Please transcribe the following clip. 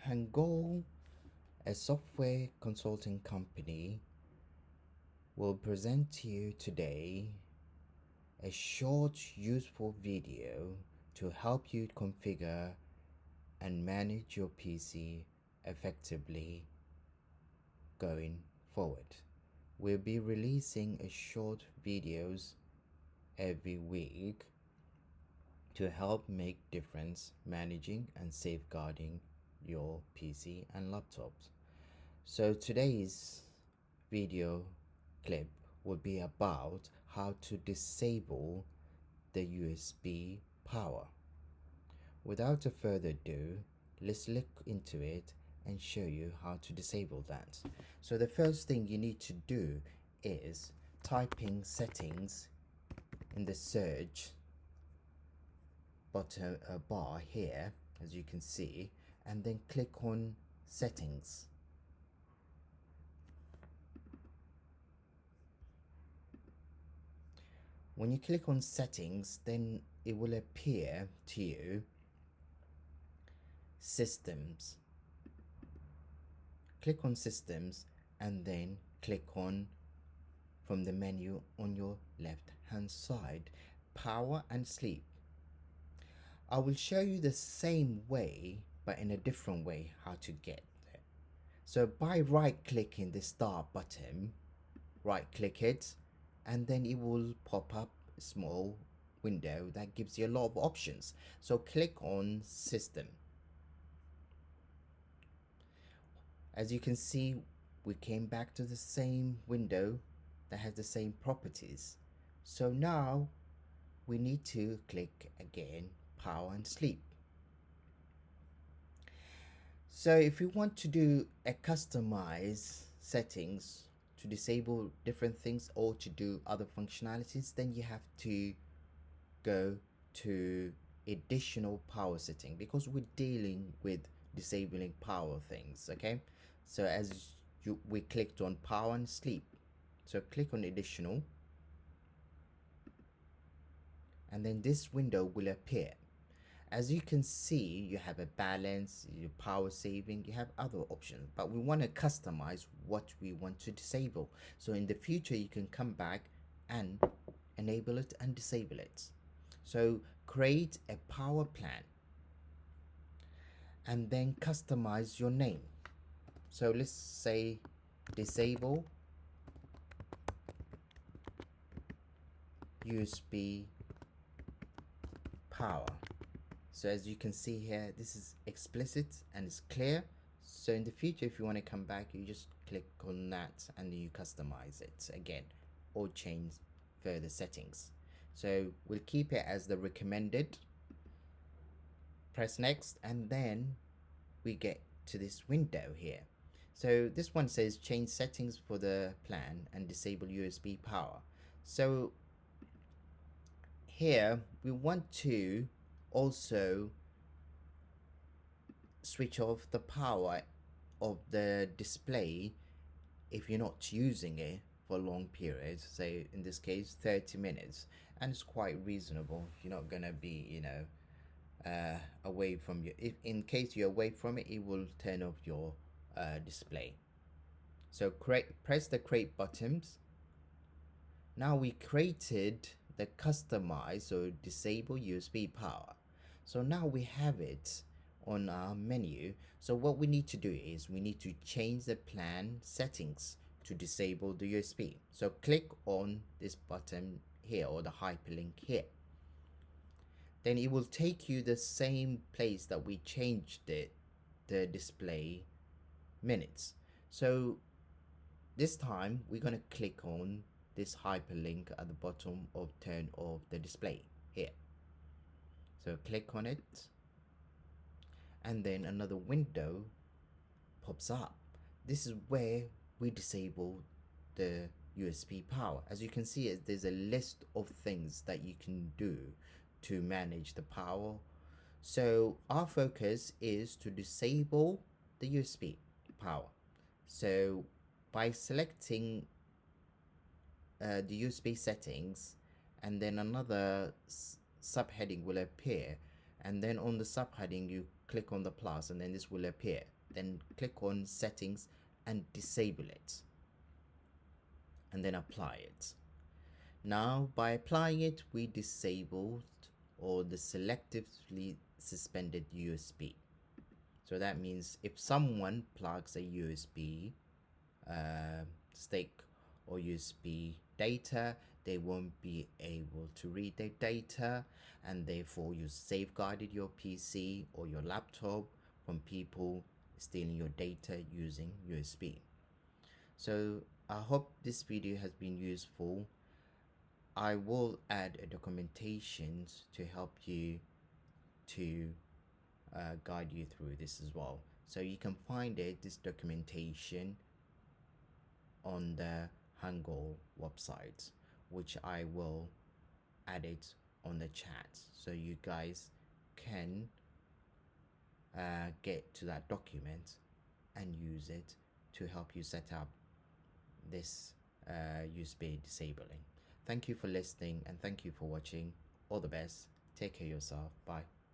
Hangul, a software consulting company, will present to you today a short, useful video to help you configure and manage your PC effectively going forward. We'll be releasing a short videos every week to help make difference managing and safeguarding your PC and laptops. So today's video clip will be about how to disable the USB power. Without a further ado, let's look into it and show you how to disable that. So the first thing you need to do is typing settings in the search button bar here, as you can see, and then click on settings. When you click on settings, then it will appear to you systems. Click on systems and then click on, from the menu on your left hand side, power and sleep. I will show you the same way but in a different way how to get there. So by right clicking the start button, right click it, and then it will pop up a small window that gives you a lot of options. So click on system. As you can see, we came back to the same window that has the same properties. So now we need to click again power and sleep. So if you want to do a customize settings to disable different things or to do other functionalities, then you have to go to additional power setting, because we're dealing with disabling power things. Okay, so we clicked on power and sleep, so click on additional, and then this window will appear. As you can see, you have a balance, your power saving, you have other options, but we want to customize what we want to disable. So in the future, you can come back and enable it and disable it. So create a power plan and then customize your name. So let's say disable USB power. So as you can see here, this is explicit and it's clear. So in the future, if you want to come back, you just click on that and you customize it again or change further settings. So we'll keep it as the recommended. Press next, and then we get to this window here. So this one says change settings for the plan and disable USB power. So here we want to also switch off the power of the display if you're not using it for long periods, say in this case 30 minutes, and it's quite reasonable. You're not gonna be away from your, if in case you're away from it, it will turn off your display. So press the create buttons. Now we created the customize or disable USB power. So now we have it on our menu. So what we need to do is we need to change the plan settings to disable the USB. So click on this button here, or the hyperlink here. Then it will take you the same place that we changed it, the display minutes. So this time we're going to click on this hyperlink at the bottom of turn off the display here. So click on it, and then another window pops up. This is where we disable the USB power. As you can see, there's a list of things that you can do to manage the power. So our focus is to disable the USB power. So by selecting the USB settings, and then another subheading will appear, and then on the subheading you click on the plus, and then this will appear. then click on settings and disable it, and then apply it. Now by applying it, we disabled or the selectively suspended USB. So that means if someone plugs a USB stick or USB data, they won't be able to read their data, and therefore you safeguarded your PC or your laptop from people stealing your data using USB. So I hope this video has been useful. I will add a documentation to help you to guide you through this as well. So you can find this documentation on the Hangul website, which I will add it on the chat so you guys can get to that document and use it to help you set up this USB disabling. Thank you for listening and thank you for watching. All the best. Take care of yourself. Bye.